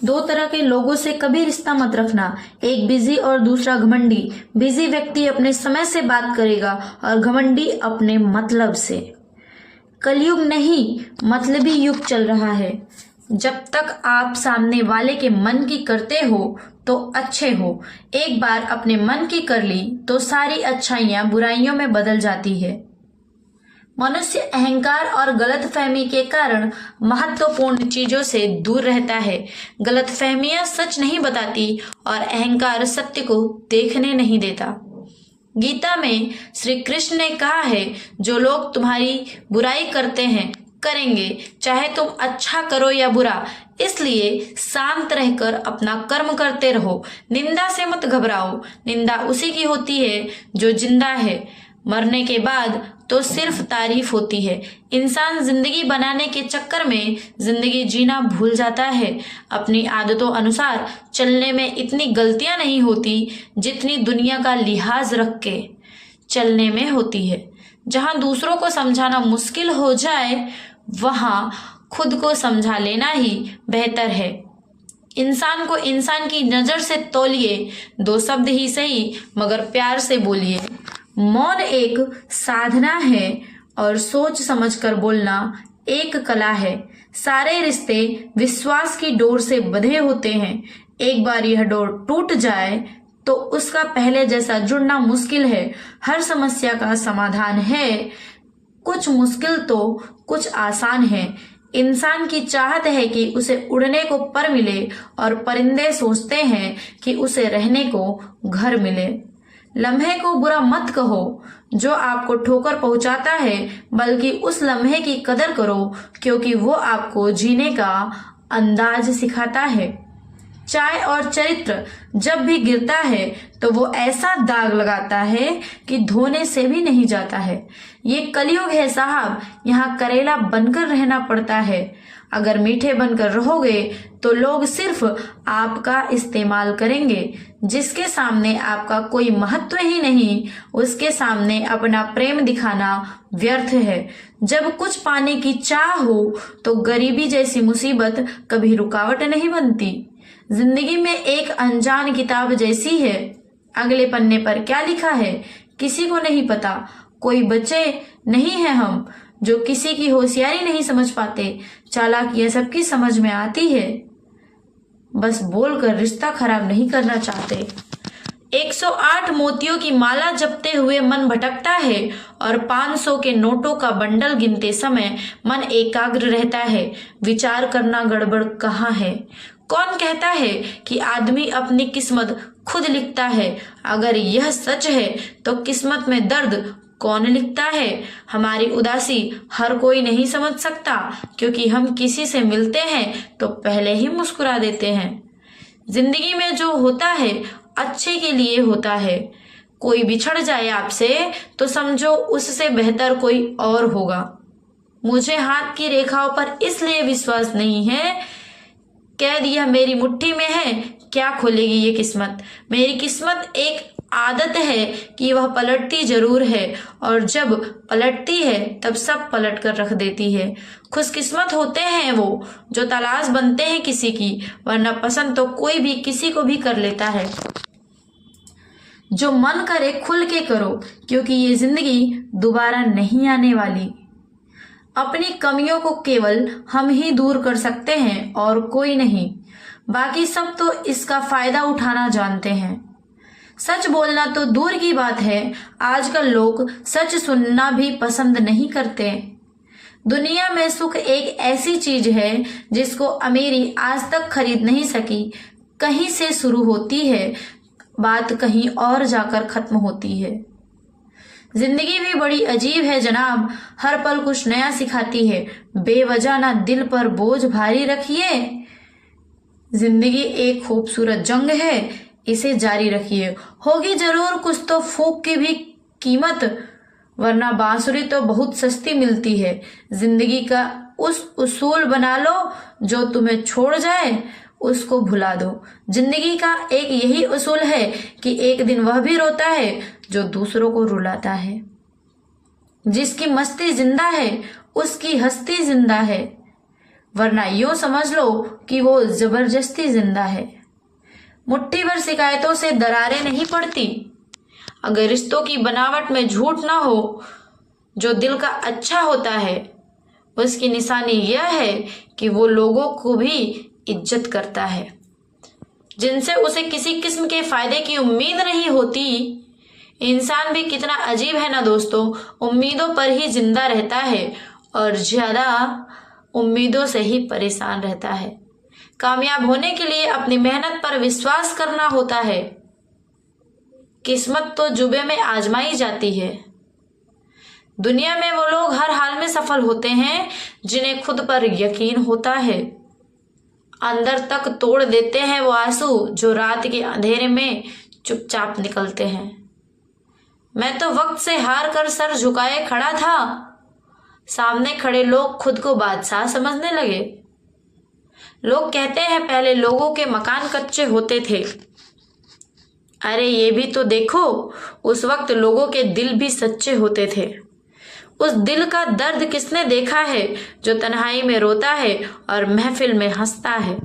दो तरह के लोगों से कभी रिश्ता मत रखना, एक बिजी और दूसरा घमंडी। बिजी व्यक्ति अपने समय से बात करेगा और घमंडी अपने मतलब से। कलयुग नहीं, मतलबी युग चल रहा है। जब तक आप सामने वाले के मन की करते हो तो अच्छे हो, एक बार अपने मन की कर ली तो सारी अच्छाइयां बुराइयों में बदल जाती है। मनुष्य अहंकार और गलतफहमी के कारण महत्वपूर्ण चीजों से दूर रहता है। गलतफहमियां सच नहीं बताती और अहंकार सत्य को देखने नहीं देता। गीता में श्री कृष्ण ने कहा है, जो लोग तुम्हारी बुराई करते हैं करेंगे, चाहे तुम अच्छा करो या बुरा, इसलिए शांत रहकर अपना कर्म करते रहो। निंदा से मत घबराओ, निंदा उसी की होती है जो जिंदा है। मरने के बाद तो सिर्फ तारीफ होती है। इंसान जिंदगी बनाने के चक्कर में जिंदगी जीना भूल जाता है। अपनी आदतों अनुसार चलने में इतनी गलतियां नहीं होती जितनी दुनिया का लिहाज रख के चलने में होती है। जहां दूसरों को समझाना मुश्किल हो जाए वहां खुद को समझा लेना ही बेहतर है। इंसान को इंसान की नजर से तौलिए, दो शब्द ही सही मगर प्यार से बोलिए। मौन एक साधना है और सोच समझकर बोलना एक कला है। सारे रिश्ते विश्वास की डोर से बंधे होते हैं। एक बार यह डोर टूट जाए तो उसका पहले जैसा जुड़ना मुश्किल है। हर समस्या का समाधान है, कुछ मुश्किल तो कुछ आसान है। इंसान की चाहत है कि उसे उड़ने को पर मिले और परिंदे सोचते हैं कि उसे रहने को घर मिले। लम्हे को बुरा मत कहो जो आपको ठोकर पहुंचाता है, बल्कि उस लम्हे की कदर करो क्योंकि वो आपको जीने का अंदाज सिखाता है। चाय और चरित्र जब भी गिरता है तो वो ऐसा दाग लगाता है कि धोने से भी नहीं जाता है। ये कलयुग है साहब, यहाँ करेला बनकर रहना पड़ता है। अगर मीठे बनकर रहोगे तो लोग सिर्फ आपका इस्तेमाल करेंगे। जिसके सामने आपका कोई महत्व ही नहीं, उसके सामने अपना प्रेम दिखाना व्यर्थ है। जब कुछ पाने की चाह हो तो गरीबी जैसी मुसीबत कभी रुकावट नहीं बनती। जिंदगी में एक अनजान किताब जैसी है। अगले पन्ने पर क्या लिखा है किसी को नहीं पता। कोई बच्चे नहीं हैं हम जो किसी की होशियारी नहीं समझ पाते। चालाकियां सबकी समझ में आती है, बस बोलकर रिश्ता खराब नहीं करना चाहते। 108 मोतियों की माला जपते हुए मन भटकता है और 500 के नोटों का बंडल गिनते समय मन एकाग्र रहता है। विचार करना गड़बड़ कहाँ है। कौन कहता है कि आदमी अपनी किस्मत खुद लिखता है? अगर यह सच है तो किस्मत में दर्द कौन लिखता है? हमारी उदासी हर कोई नहीं समझ सकता क्योंकि हम किसी से मिलते हैं तो पहले ही मुस्कुरा देते हैं। जिंदगी में जो होता है अच्छे के लिए होता है। कोई बिछड़ जाए आपसे तो समझो उससे बेहतर कोई और होगा। मुझे हाथ की रेखाओं पर इसलिए विश्वास नहीं है, कह दिया मेरी मुट्ठी में है, क्या खोलेगी ये किस्मत। मेरी किस्मत एक आदत है कि वह पलटती जरूर है और जब पलटती है तब सब पलट कर रख देती है। खुशकिस्मत होते हैं वो जो तलाश बनते हैं किसी की, वरना पसंद तो कोई भी किसी को भी कर लेता है। जो मन करे खुल के करो क्योंकि ये जिंदगी दोबारा नहीं आने वाली। अपनी कमियों को केवल हम ही दूर कर सकते हैं और कोई नहीं। बाकी सब तो इसका फायदा उठाना जानते हैं। सच बोलना तो दूर की बात है, आजकल लोग सच सुनना भी पसंद नहीं करते। दुनिया में सुख एक ऐसी चीज है जिसको अमीरी आज तक खरीद नहीं सकी। कहीं से शुरू होती है, बात कहीं और जाकर खत्म होती है। जिंदगी भी बड़ी अजीब है जनाब, हर पल कुछ नया सिखाती है। बेवजह ना दिल पर बोझ भारी रखिए। जिंदगी एक खूबसूरत जंग है, इसे जारी रखिए। होगी जरूर कुछ तो फूक की भी कीमत, वरना बांसुरी तो बहुत सस्ती मिलती है। जिंदगी का उस उसूल बना लो जो तुम्हें छोड़ जाए उसको भुला दो। जिंदगी का एक यही उसूल है कि एक दिन वह भी रोता है जो दूसरों को रुलाता है। जिसकी मस्ती जिंदा है उसकी हस्ती जिंदा है। वरना यूं समझ लो कि वो जबरदस्ती जिंदा है। मुट्ठी भर शिकायतों से दरारें नहीं पड़ती। अगर रिश्तों की बनावट में झूठ ना हो, जो दिल का अच्छा होता है, उसकी निशानी यह है कि वो लोगों को भी इज्जत करता है, जिनसे उसे किसी किस्म के फायदे की उम्मीद नहीं होती। इंसान भी कितना अजीब है ना दोस्तों, उम्मीदों पर ही जिंदा रहता है और ज्यादा उम्मीदों से ही परेशान रहता है। कामयाब होने के लिए अपनी मेहनत पर विश्वास करना होता है। किस्मत तो जुबे में आजमाई जाती है। दुनिया में वो लोग हर हाल में सफल होते हैं जिन्हें खुद पर यकीन होता है। अंदर तक तोड़ देते हैं वो आंसू जो रात के अंधेरे में चुपचाप निकलते हैं। मैं तो वक्त से हार कर सर झुकाए खड़ा था, सामने खड़े लोग खुद को बादशाह समझने लगे। लोग कहते हैं पहले लोगों के मकान कच्चे होते थे। अरे ये भी तो देखो, उस वक्त लोगों के दिल भी सच्चे होते थे। उस दिल का दर्द किसने देखा है जो तन्हाई में रोता है और महफिल में हंसता है।